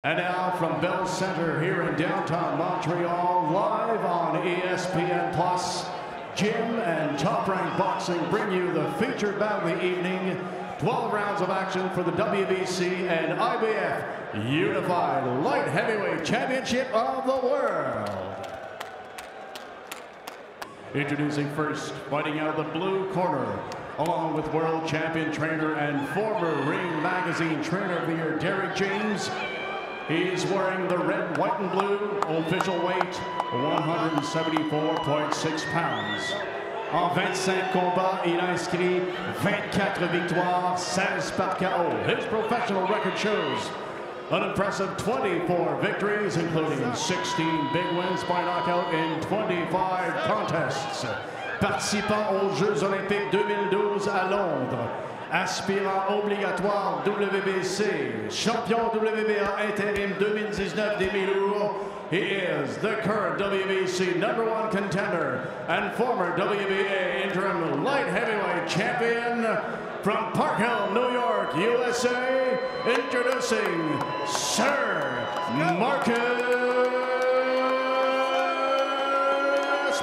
And now from Bell Center here in downtown Montreal, live on ESPN+, Jim and Top Rank Boxing bring you the featured bout of the evening. 12 rounds of action for the WBC and IBF Unified Light Heavyweight Championship of the World. Introducing first, fighting out of the blue corner, along with world champion trainer and former Ring Magazine Trainer of the Year, Derek James. He's wearing the red, white, and blue, official weight, 174.6 pounds. En 25 combats, il a inscrit 24 victoires, 16 par KO. His professional record shows an impressive 24 victories, including 16 big wins by knockout in 25 contests. Participant aux Jeux Olympiques 2012 à Londres. Aspirant obligatoire WBC, champion WBA intérim 2019 des mi-lourds. He is the current WBC #1 contender and former WBA interim light heavyweight champion from Park Hill, New York, USA. Introducing Sir Marcus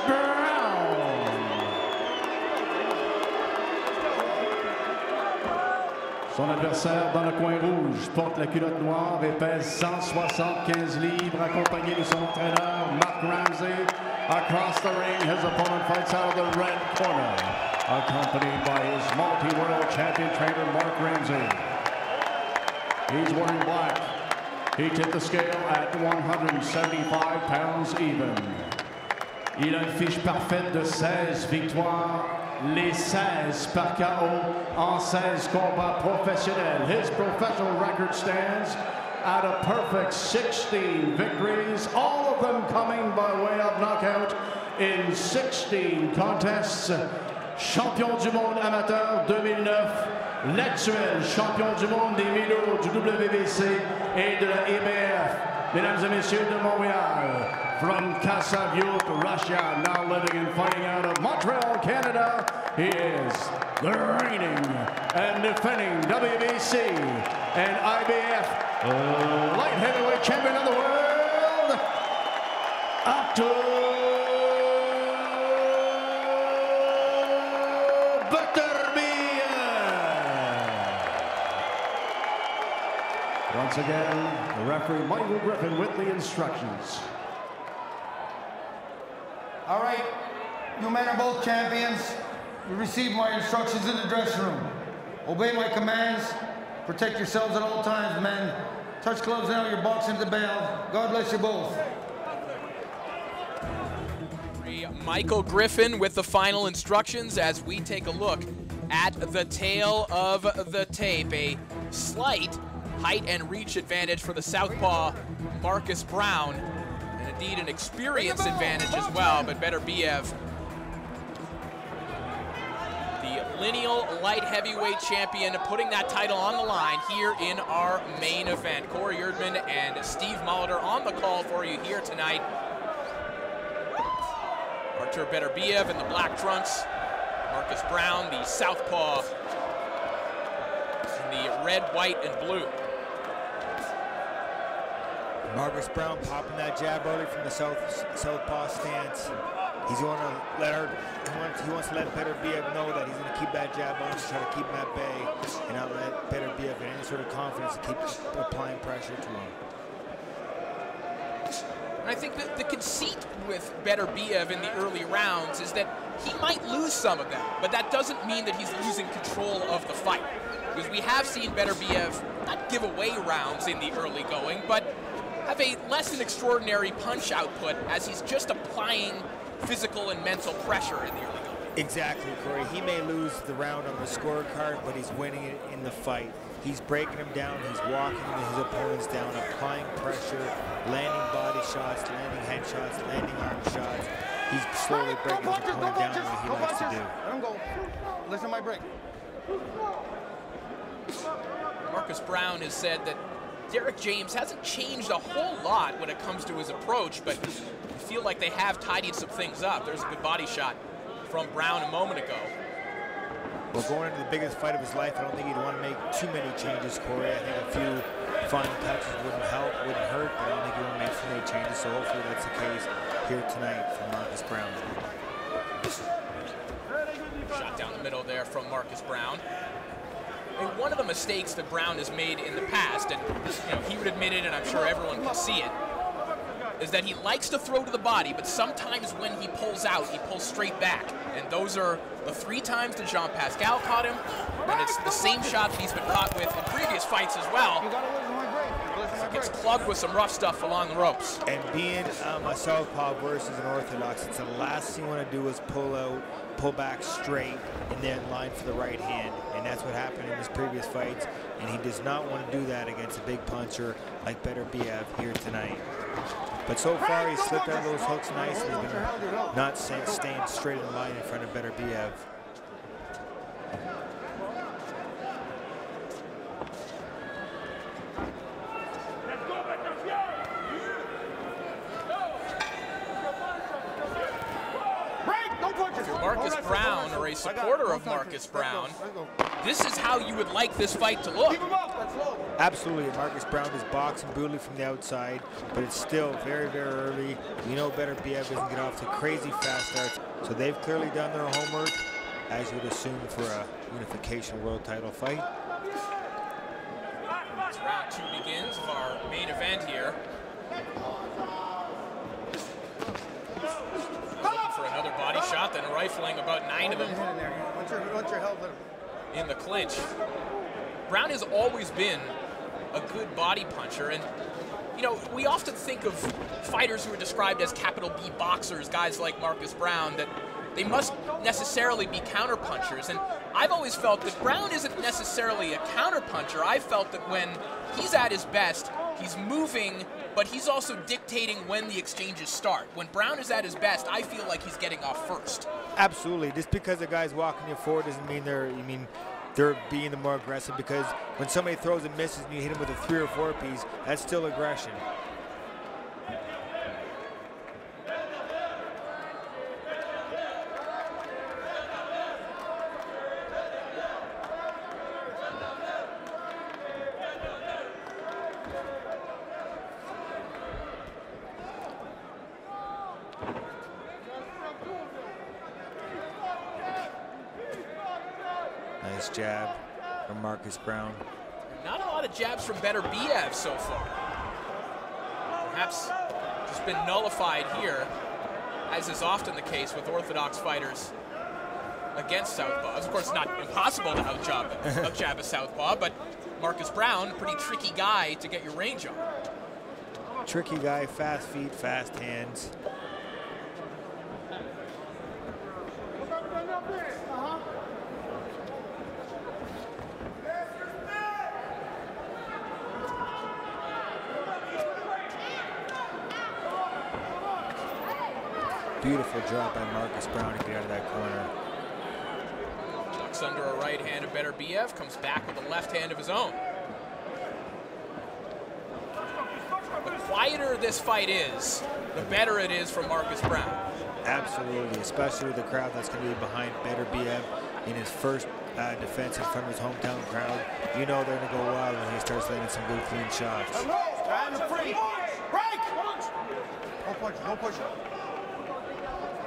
Browne. Son adversaire dans le coin rouge porte la culotte noire et pèse 175 livres, accompagné de son entraîneur Mark Ramsey. Across the ring, his opponent fights out of the red corner, accompanied by his multi-world champion trainer Mark Ramsey. He's wearing black. He tipped the scale at 175 pounds even. Il a une fiche parfaite de 16 victoires, les 16 par KO en 16 combats professionnels. His professional record stands at a perfect 16 victories, all of them coming by way of knockout in 16 contests. Champion du monde amateur 2009, l'actuel champion du monde des mi-lourds du WBC et de la IBF. Mesdames et messieurs de Montréal, from Khasavjuk, Russia, now living and fighting out of Montreal, Canada, he is the reigning and defending WBC and IBF light heavyweight champion of the world, Artur Beterbiev. Once again, the referee Michael Griffin with the instructions. All right, you men are both champions. You received my instructions in the dressing room. Obey my commands. Protect yourselves at all times, men. Touch gloves now, you're boxing the bell. God bless you both. Michael Griffin with the final instructions as we take a look at the tail of the tape. A slight height and reach advantage for the southpaw Marcus Browne. And indeed an experience advantage as well, but Beterbiev, the lineal light heavyweight champion, putting that title on the line here in our main event. Corey Erdman and Steve Molitor on the call for you here tonight. Artur Beterbiev in the black trunks, Marcus Browne, the southpaw, in the red, white, and blue. Marcus Browne popping that jab early from the southpaw stance. He's going to let he wants to let Beterbiev know that he's going to keep that jab on, try to keep him at bay, and not let Beterbiev get any sort of confidence to keep applying pressure to him. And I think that the conceit with Beterbiev in the early rounds is that he might lose some of that, but that doesn't mean that he's losing control of the fight. Because we have seen Beterbiev not give away rounds in the early going, but have a less than extraordinary punch output as he's just applying physical and mental pressure in the early going. Exactly, Corey. He may lose the round on the scorecard, but he's winning it in the fight. He's breaking him down, he's walking his opponents down, applying pressure, landing body shots, landing head shots, landing arm shots. He's slowly breaking his opponent down like he likes to do. Let him go. Listen to my break. Marcus Browne has said that Derek James hasn't changed a whole lot when it comes to his approach, but I feel like they have tidied some things up. There's a good body shot from Browne a moment ago. Well, going into the biggest fight of his life, I don't think he'd want to make too many changes, Corey. I think a few fine touches wouldn't help, wouldn't hurt, but I don't think he will make too many changes, so hopefully that's the case here tonight for Marcus Browne. Shot down the middle there from Marcus Browne. And one of the mistakes that Browne has made in the past, and he would admit it, and I'm sure everyone can see it, is that he likes to throw to the body, but sometimes when he pulls out, he pulls straight back. And those are the 3 times that Jean-Pascal caught him, and it's the same shot that he's been caught with in previous fights as well. He gets clubbed with some rough stuff along the ropes. And being a southpaw versus an orthodox, it's the last thing you want to do is pull back straight, and then line for the right hand. And that's what happened in his previous fights, and he does not want to do that against a big puncher like Beterbiev here tonight. But so far, he's slipped out of those hooks nicely, not staying straight in line in front of Beterbiev. If you're Marcus Browne or a supporter of Marcus Browne, this is how you would like this fight to look. Absolutely, Marcus Browne is boxing brutally from the outside, but it's still very, very early. We know Beterbiev doesn't get off to crazy fast starts, so they've clearly done their homework, as you would assume for a unification world title fight. As round 2 begins of our main event here. Looking for another body shot, then rifling about 9 of them in the clinch. Browne has always been a good body puncher, and we often think of fighters who are described as capital B boxers, guys like Marcus Browne, that they must necessarily be counterpunchers. And I've always felt that Browne isn't necessarily a counterpuncher. I felt that when he's at his best, he's moving, but he's also dictating when the exchanges start. When Browne is at his best, I feel like he's getting off first. Absolutely. Just because the guy's walking you forward doesn't mean they're being the more aggressive, because when somebody throws and misses and you hit him with a 3 or 4 piece, that's still aggression. Nice jab from Marcus Browne. Not a lot of jabs from Beterbiev so far. Perhaps just been nullified here, as is often the case with orthodox fighters against southpaws. Of course, it's not impossible to outjab a southpaw, but Marcus Browne, pretty tricky guy to get your range on. Tricky guy, fast feet, fast hands. Beautiful drop by Marcus Browne to get out of that corner. Ducks under a right hand of Beterbiev, comes back with a left hand of his own. The quieter this fight is, the better it is for Marcus Browne. Absolutely, especially with the crowd that's going to be behind Beterbiev in his first defense in front of his hometown crowd. You know they're going to go wild when he starts landing some good clean shots. No push.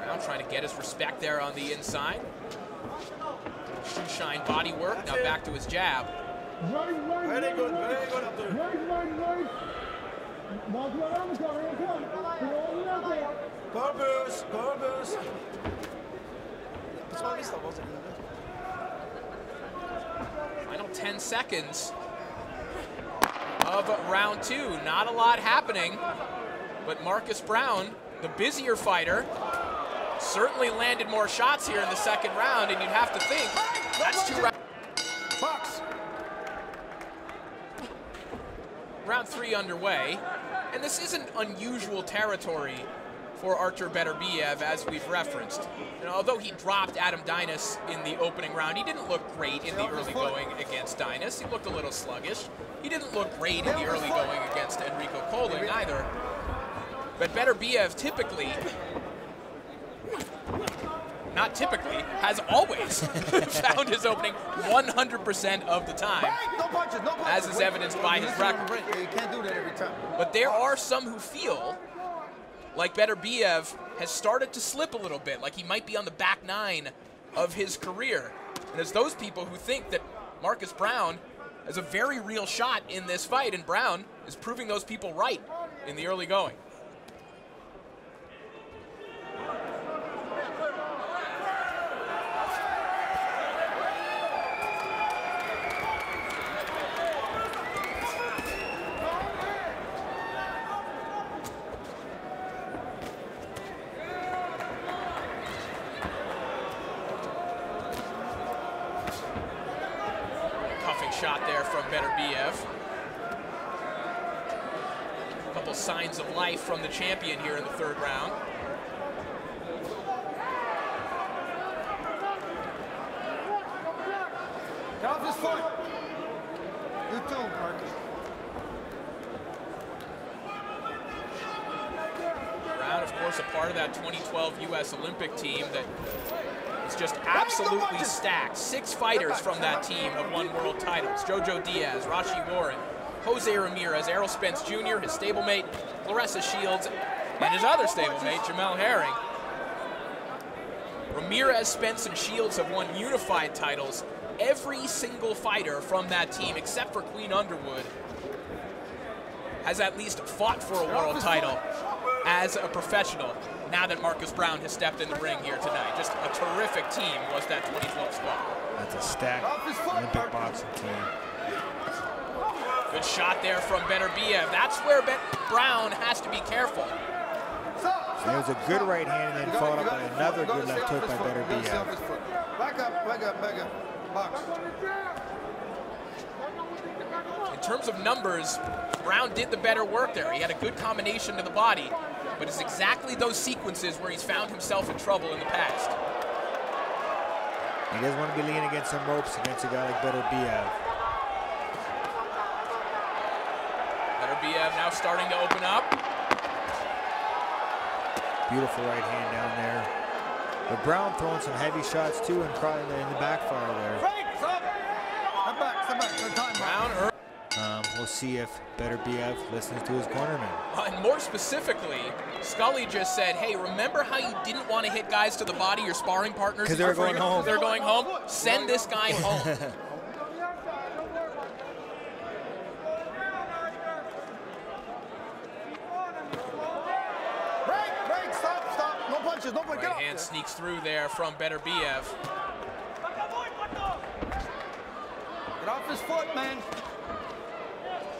Browne trying to get his respect there on the inside. Shoe shine body work, now back to his jab. Very good up there. Gorbus. Final 10 seconds of round 2. Not a lot happening, but Marcus Browne, the busier fighter, certainly landed more shots here in the second round, and you'd have to think that's 2 rounds. Box. Round 3 underway, and this isn't unusual territory for Artur Beterbiev, as we've referenced. Although he dropped Adam Dinas in the opening round, he didn't look great in the early going against Dinas. He looked a little sluggish. He didn't look great in the early going against Enrico Colling either. But Beterbiev typically not typically, has always found his opening 100% of the time, as is evidenced by his record. You can't do that every time. But there are some who feel like Beterbiev has started to slip a little bit, like he might be on the back nine of his career. And it's those people who think that Marcus Browne has a very real shot in this fight, and Browne is proving those people right in the early going. Shot there from Beterbiev. A couple signs of life from the champion here in the third round. Get off his foot. You too, Marcus. Browne, of course, a part of that 2012 U.S. Olympic team that is just absolutely stacked. 6 fighters from that team have won world titles. Jojo Diaz, Rashi Warren, Jose Ramirez, Errol Spence Jr., his stablemate, Claressa Shields, and his other stablemate, Jamel Herring. Ramirez, Spence, and Shields have won unified titles. Every single fighter from that team, except for Queen Underwood, has at least fought for a world title as a professional now that Marcus Browne has stepped in the ring here tonight. Just a terrific team was that 2012 squad. That's a stacked Olympic boxing team. Good shot there from Beterbiev. That's where Browne has to be careful. There's a good right hand and then followed up by another good left hook by Beterbiev. Back up, back up, back up. Box. In terms of numbers, Browne did the better work there. He had a good combination to the body, but it's exactly those sequences where he's found himself in trouble in the past. He doesn't want to be leaning against some ropes against a guy like Beterbiev. Beterbiev now starting to open up. Beautiful right hand down there. But Browne throwing some heavy shots too and probably in the backfire there. Browne. We'll see if Beterbiev listens to his cornerman. And more specifically, Scully just said, hey, remember how you didn't want to hit guys to the body, your sparring partners? Because they're going home. They're going home? Send this guy home. Break, stop. No punches, no punches. Right hand sneaks through there from Beterbiev. Get off his foot, man.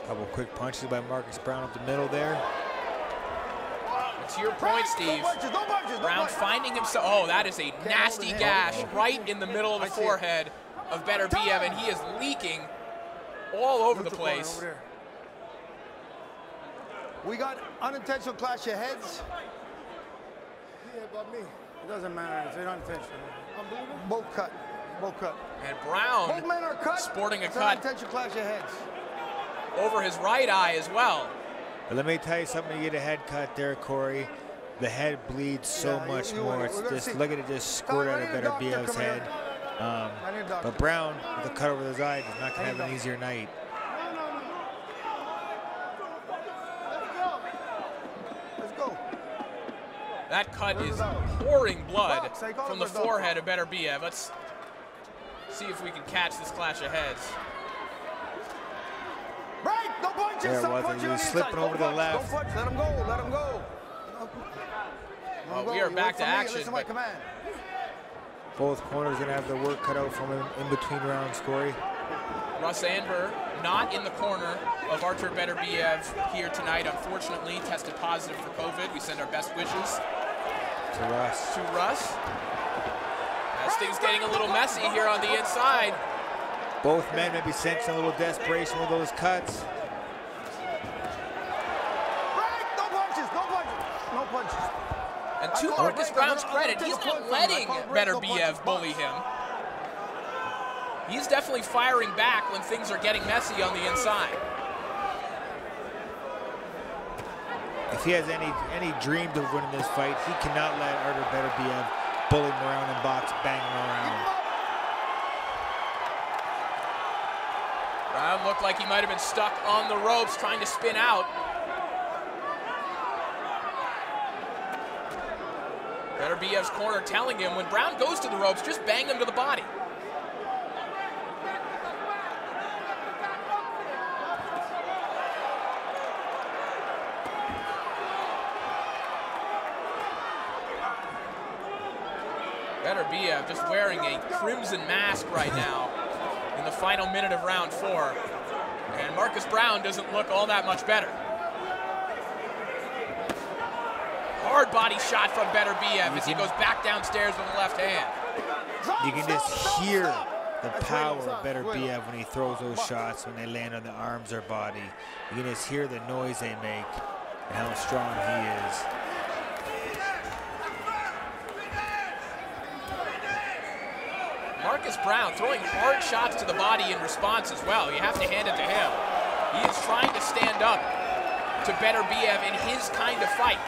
Couple quick punches by Marcus Browne up the middle there. To your point, Steve, No punches, Browne finding himself, oh, that is a nasty gash right in the middle of the forehead of Beterbiev, and he is leaking all over the place. We got unintentional clash of heads. Yeah, but me. It doesn't matter. It's unintentional. Both cut. And Browne Both men are cut. Sporting a it's cut unintentional clash of heads. over his right eye as well. But let me tell you something, you get a head cut there, Corey. The head bleeds so much more. It's just, look at it just squirt out of Beterbiev's head. But Browne, with a cut over his eye, is not going to have an easier night. Let's go. That cut is pouring blood from the forehead of Beterbiev. Let's see if we can catch this clash of heads. Break, no punches. There it was, he was slipping over to the left. Let him go, let him go. Well, we are back to action. Listen to my command. Both corners going to have their work cut out from him in between rounds, Corey. Russ Anver not in the corner of Artur Beterbiev here tonight, unfortunately, tested positive for COVID. We send our best wishes to Russ. As things getting a little messy here on the inside. Both men may be sensing a little desperation with those cuts. No punches, no punches, no punches. And to Marcus Browne's credit, he's not letting Beterbiev bully him. He's definitely firing back when things are getting messy on the inside. If he has any dreams of winning this fight, he cannot let Artur Beterbiev bully him around in box, bang him around. Browne looked like he might have been stuck on the ropes trying to spin out. Beterbiev's corner telling him when Browne goes to the ropes, just bang him to the body. Beterbiev just wearing a crimson mask right now in the final minute of round 4. And Marcus Browne doesn't look all that much better. Hard body shot from Beterbiev as he goes back downstairs with the left hand. You can just hear the power of Beterbiev when he throws those shots, when they land on the arms or body. You can just hear the noise they make and how strong he is. Marcus Browne throwing hard shots to the body in response as well. You have to hand it to him. He is trying to stand up to Beterbiev in his kind of fight.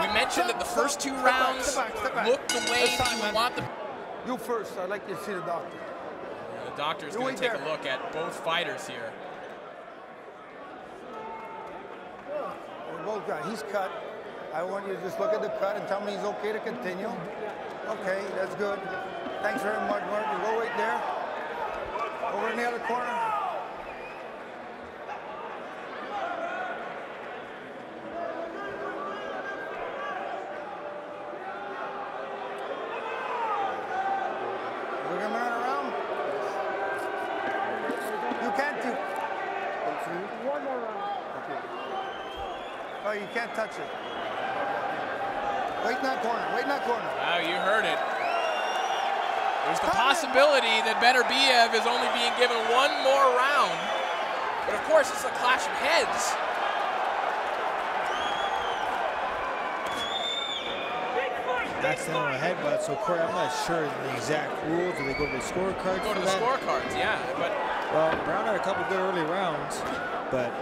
We mentioned that the first 2 rounds looked the way you would want them. You first. I'd like you to see the doctor. The doctor's going to take a look at both fighters here. Both guys. He's cut. I want you to just look at the cut and tell me he's okay to continue. Okay, that's good. Thanks very much, Mark. You go right there. Over in the other corner. We're gonna run around. You can't do. One more round. Okay. Oh, you can't touch it. Wait in that corner, wait in that corner. Wow, you heard it. There's the possibility that Beterbiev is only being given 1 more round. But of course, it's a clash of heads. That's the headbutt, so Corey, I'm not sure the exact rules. Do they go to the scorecards? Go to the scorecards, yeah. But well, Browne had a couple good early rounds, but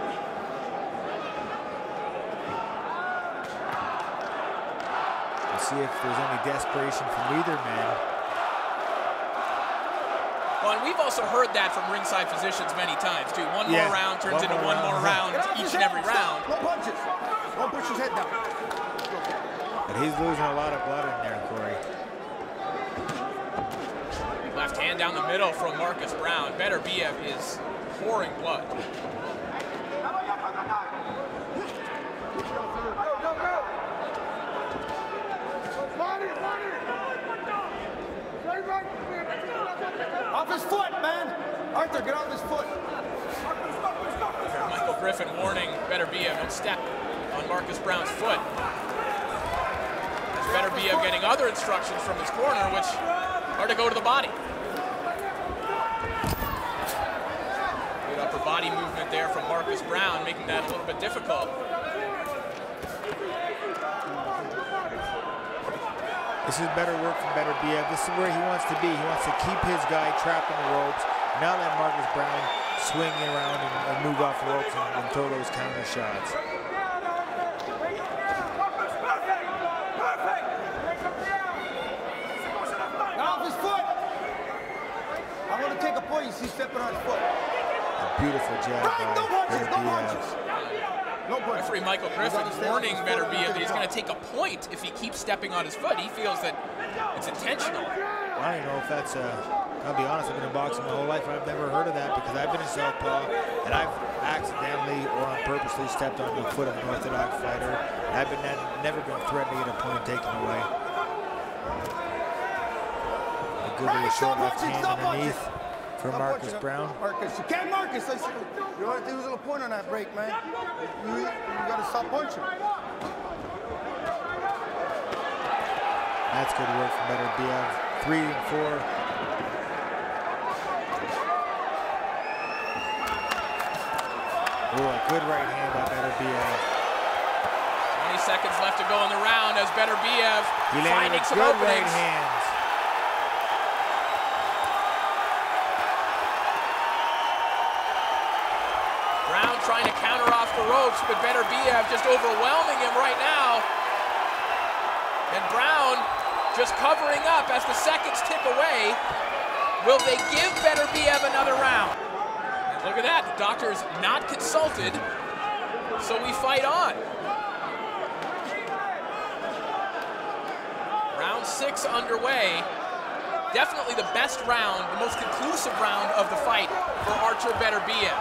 see if there's any desperation from either man. Well, and we've also heard that from ringside physicians many times, too. One more round turns into one more round each and every round. No punches. Don't push his head down. But he's losing a lot of blood in there, Corey. Left hand down the middle from Marcus Browne. Beterbiev is pouring blood. Off his foot, man! Arthur, get off his foot! Michael Griffin warning Beterbiev, don't step on Marcus Browne's foot. As Beterbiev getting other instructions from his corner, which are to go to the body. Good upper body movement there from Marcus Browne, making that a little bit difficult. This is better work from Beterbiev. This is where he wants to be. He wants to keep his guy trapped in the ropes, not let Marcus Browne swing around and move off the ropes and throw those counter shots. Now off his foot! I'm going to take a point. You see stepping on his foot. A beautiful jab by Beterbiev. Referee Michael Griffin warning Beterbiev that he's going to take a point if he keeps stepping on his foot. He feels that it's intentional. I don't know if that's I'll be honest, I've been in boxing my whole life, and I've never heard of that because I've been in southpaw, and I've accidentally or on purposely stepped on the foot of an orthodox fighter, and I've never been threatened to get a point taken away. A good little short left hand underneath for Marcus Browne. Marcus, you can't Marcus. I said, you want to do a little point on that break, man. You got to stop punching. That's good work from Beterbiev. 3 and 4. Oh, a good right hand by Beterbiev. 20 seconds left to go in the round as Beterbiev finding some good openings. Right hands. Browne trying to counter off the ropes, but Beterbiev just overwhelming him right now. And Browne just covering up as the seconds tick away. Will they give Beterbiev another round? And look at that, the doctor's not consulted, so we fight on. Round 6 underway. Definitely the best round, the most conclusive round of the fight for Artur Beterbiev.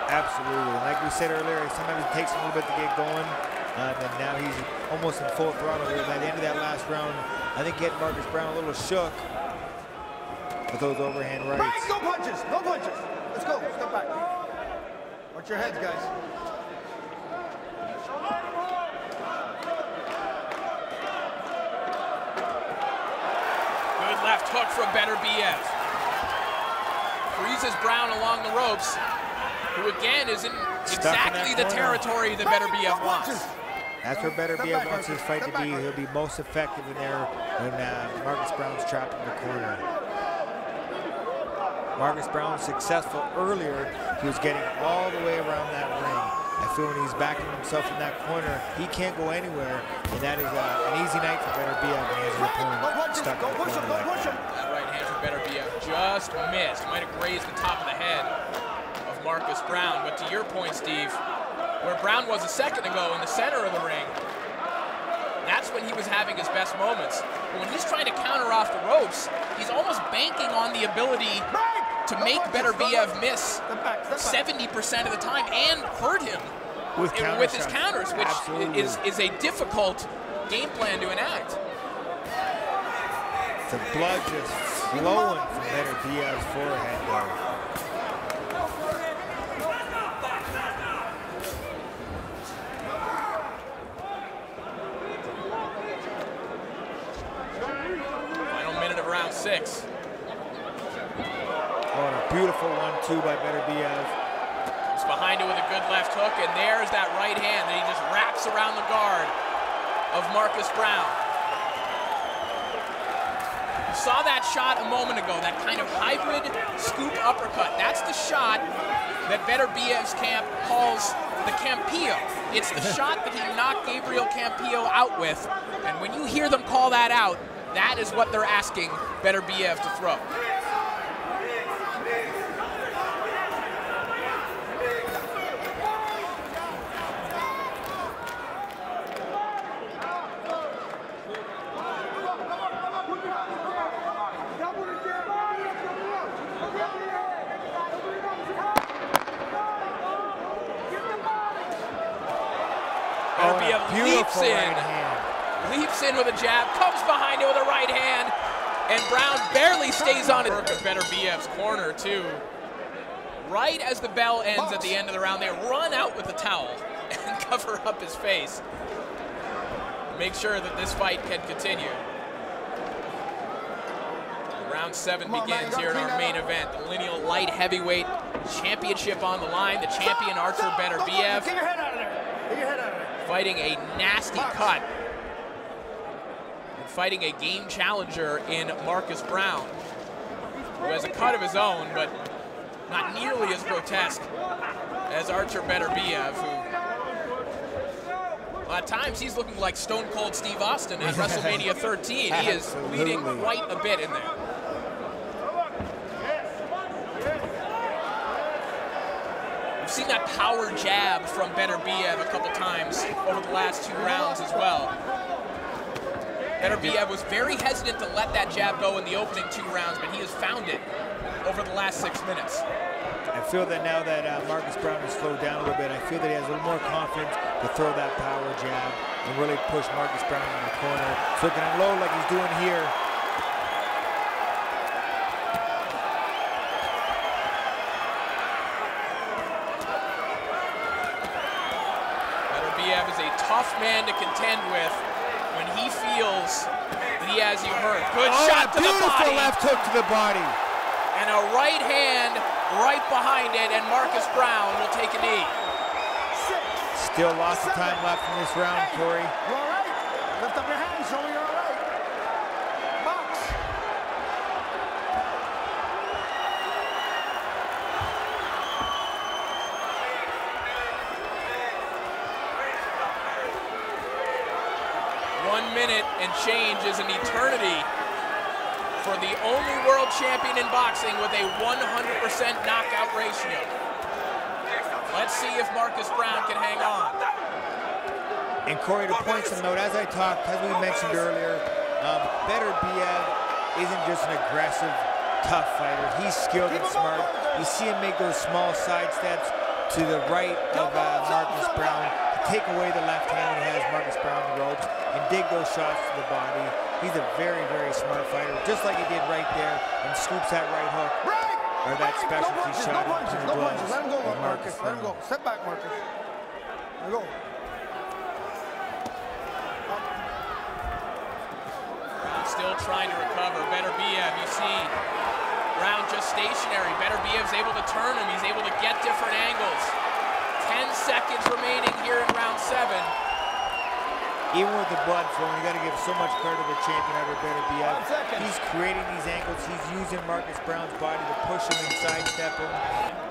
Absolutely. Like we said earlier, sometimes it takes him a little bit to get going. And now he's almost in full throttle here. By the end of that last round, I think getting Marcus Browne a little shook with those overhand rights. Right, no punches, no punches. Let's go, step back. Watch your heads, guys. Good left hook from Beterbiev. Freezes Browne along the ropes, who again is in exactly the territory that Beterbiev wants. That's where Beterbiev wants his fight to be. He'll be most effective in there when Marcus Browne's trapped in the corner. Marcus Browne successful earlier. He was getting all the way around that ring. I feel when he's backing himself in that corner, he can't go anywhere, and that is an easy night for Beterbiev when he has his opponent stuck in the corner like that. That right hand from Beterbiev just missed. Might have grazed the top of the head of Marcus Browne. But to your point, Steve, where Browne was a second ago in the center of the ring, that's when he was having his best moments. But when he's trying to counter off the ropes, he's almost banking on the ability to make Beterbiev miss 70% of the time and hurt him with his counters, which is a difficult game plan to enact. The blood just flowing from Beterbiev's forehead though. Final minute of round 6. Oh, and a beautiful 1-2 by Beterbiev. He's behind it with a good left hook, and there's that right hand that he just wraps around the guard of Marcus Browne. You saw that shot a moment ago, that kind of hybrid scoop uppercut. That's the shot that Beterbiev's camp calls the Campillo. It's the shot that he knocked Gabriel Campillo out with, and when you hear them call that out, that is what they're asking Beterbiev to throw. Beterbiev leaps in with a jab, comes behind it with a right hand, and Browne barely stays on it. Beterbiev's corner too. Right as the bell ends at the end of the round, they run out with the towel and cover up his face. Make sure that this fight can continue. Round 7 begins here in our main event. The lineal light heavyweight championship on the line. The champion Artur Beterbiev. Get your head out of there. Get your head out of there. Fighting a nasty cut and fighting a game challenger in Marcus Browne, who has a cut of his own, but not nearly as grotesque as Artur Beterbiev, who at times he's looking like Stone Cold Steve Austin at WrestleMania 13. He is bleeding quite a bit in there. We've seen that power jab from Beterbiev a couple times over the last 2 rounds as well. Beterbiev was very hesitant to let that jab go in the opening 2 rounds, but he has found it over the last 6 minutes. I feel that now that Marcus Browne has slowed down a little bit, I feel that he has a little more confidence to throw that power jab and really push Marcus Browne in the corner. So he can unload like he's doing here. Beterbiev is a tough man to contend with when he feels that he has you hurt. Good shot to the body. Beautiful left hook to the body. And a right hand right behind it, and Marcus Browne will take a knee. Still lots of time left in this round, Corey. You all right? Lift up your hands, show me you're all right. Box. 1 minute and change is an eternity for the only world champion in boxing with a 100% knockout ratio. Let's see if Marcus Browne can hang on. And Corey, to point some note, as we mentioned earlier, Beterbiev isn't just an aggressive, tough fighter. He's skilled and smart. You see him make those small side steps to the right of Marcus Browne to take away the left hand when he has Marcus Browne in the ropes and dig those shots to the body. He's a very, very smart fighter, just like he did right there, and scoops that right hook, or that specialty shot into the gloves of Marcus Browne. Let him go. Step back, Marcus. Let him go. Still trying to recover. Beterbiev, you see Browne just stationary. Beterbiev's able to turn him. He's able to get different angles. 10 seconds remaining here in round 7. Even with the blood flowing, you got to give so much credit to the champion, Artur Beterbiev. He's creating these angles. He's using Marcus Browne's body to push him and sidestep him.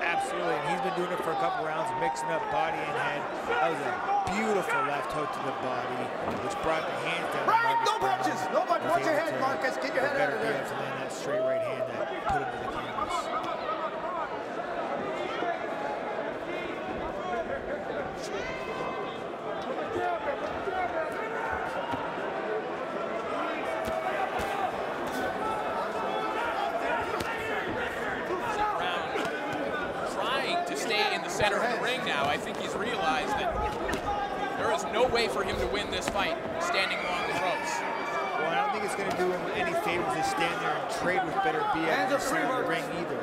Absolutely, and he's been doing it for a couple rounds, mixing up body and head. That was a beautiful left hook to the body, which brought the hands down to Marcus No Browne. punches! No punches! Watch your head, Marcus! Get your head out of there! Beterbiev to land that straight right hand that put him to the canvas. Center of the ring now. I think he's realized that there is no way for him to win this fight standing along the ropes. Well, I don't think it's going to do him any favors to stand there and trade with Beterbiev in the center of the ring either.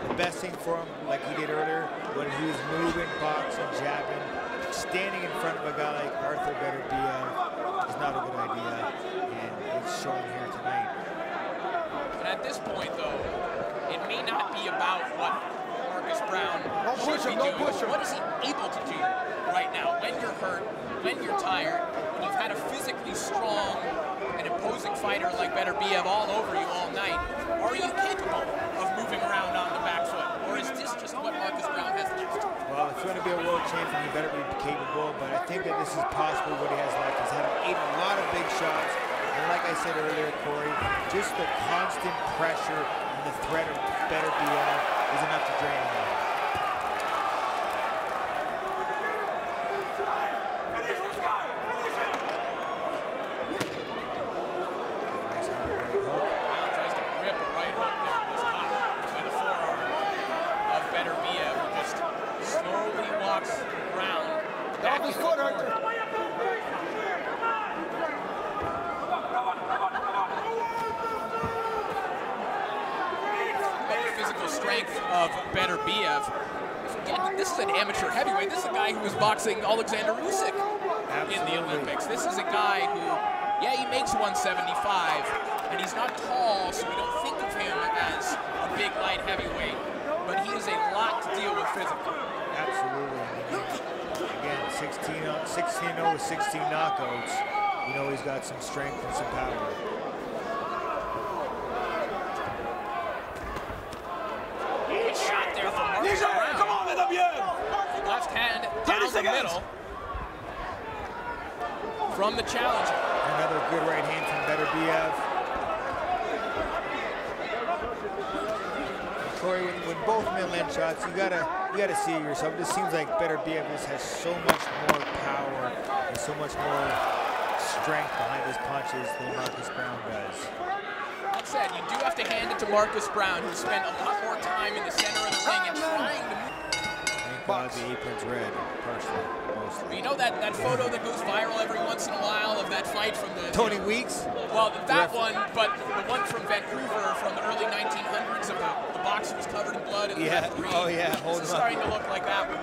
The best thing for him, like he did earlier, when he was moving, boxing, jabbing, standing in front of a guy like Artur Beterbiev is not a good idea, and it's showing here tonight. And at this point, though, it may not be about what Marcus Browne should be doing. What is he able to do right now when you're hurt, when you're tired, when you've had a physically strong and imposing fighter like Beterbiev all over you all night? Are you capable of moving around on the back foot, or is this just what Marcus Browne has left? Well, if you're going to be a world champion, you better be capable, but I think that this is possibly what he has left. He's had a lot of big shots, and like I said earlier, Corey, just the constant pressure and the threat of Beterbiev is enough to drain him. Tries to rip a right hook there. Was caught by the forearm of Beterbiev, who just slowly walks Browne back to the corner. Strength of Beterbiev. Again, this is an amateur heavyweight. This is a guy who was boxing Alexander Usyk in the Olympics. This is a guy who, yeah, he makes 175, and he's not tall, so we don't think of him as a big light heavyweight, but he is a lot to deal with physically. Absolutely. Again, 16-0 with 16 knockouts. You know he's got some strength and some power. Come on, left hand down the middle from the challenger. Another good right hand from Beterbiev. Corey, when both men land shots, you gotta see it yourself. It just seems like Beterbiev just has so much more power and so much more strength behind his punches than Marcus Browne does. That said, you do have to hand it to Marcus Browne, who spent a lot more time in the center of the ring and trying to move. Thank God the apron's red, partially, mostly. You know that photo that goes viral every once in a while of that fight from the... Tony Weeks? Well, that one, but the one from Vancouver from the early 1900s of the boxer was covered in blood and the referee. Oh yeah, hold This is on. starting to look like that one.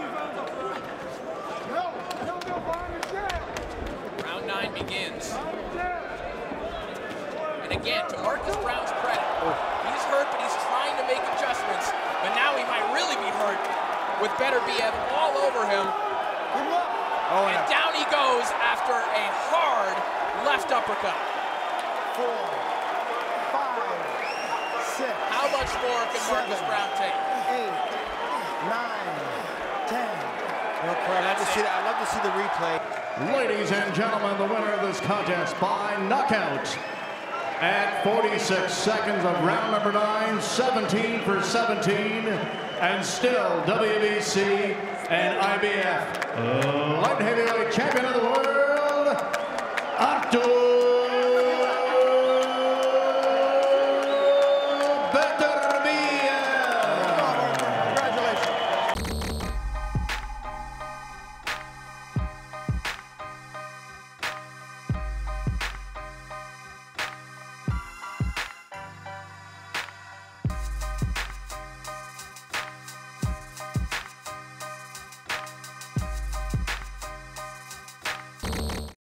Round 9 begins. And again, to Marcus Browne's credit, he's hurt, but he's trying to make adjustments. But now he might really be hurt with Beterbiev all over him. And down he goes after a hard left uppercut. 4, 5, 6. How much more can Marcus Browne take? 8, 9, 10. You know, Corey, I'd love to see the replay. Ladies and gentlemen, the winner of this contest by knockout at 46 seconds of round number 9, 17 for 17, and still WBC and IBF light heavyweight champion of the world, Artur